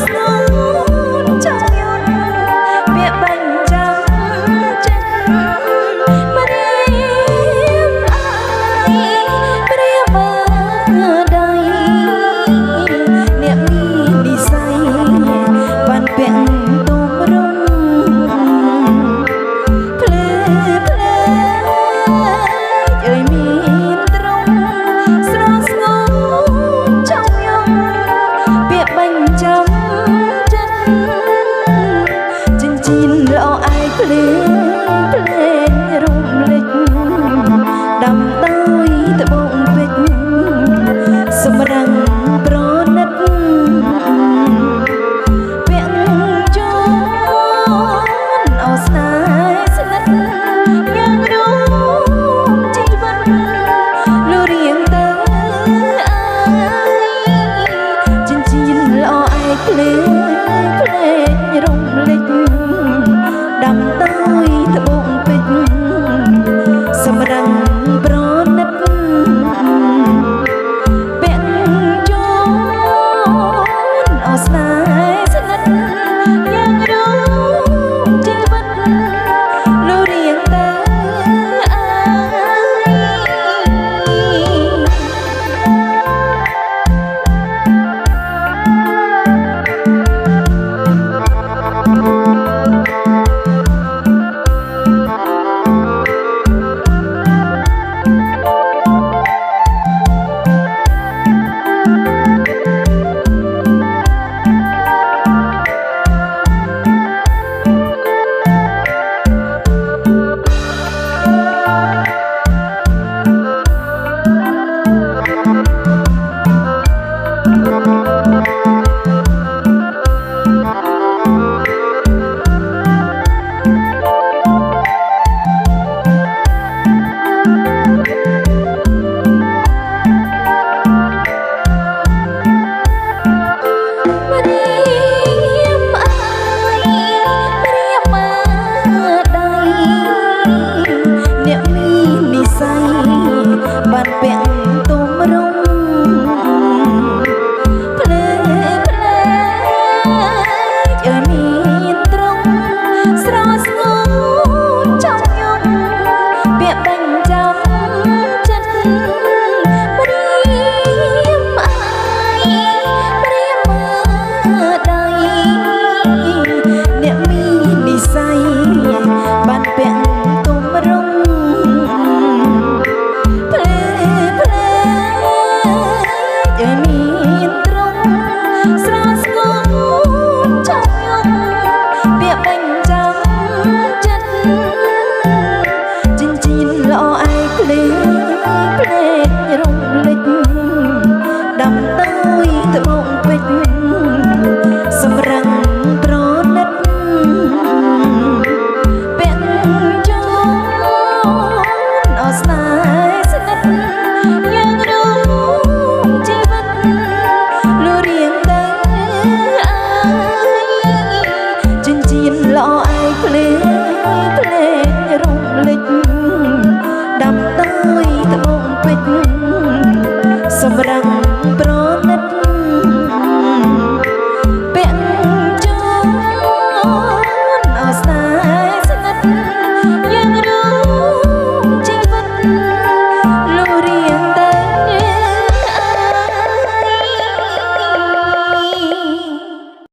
ស្នូលចាំយន់ពាក្យបាញ់ចាំចិត្តព្រាមអើយព្រាមមើលដៃអ្នកមាននិស័យបានពាក់ទុំរំភ្លើភ្លើអើយមានត្រង់ស្រស់ស្ងួនចាំយំពាក្យបាញ់ចាំចិត្តចិញ្ចៀនល្អឯងភ្លេងភ្លេងរំលេចដាំដោយត្បូងពេជ្រសម្រាំងប្រណិតពាក់ជូនអោស្នេហ៍ស្និទ្ធយ៉ាងរួមជីវិតលូរៀងទៅអើយចិញ្ចៀនល្អឯងភ្លេង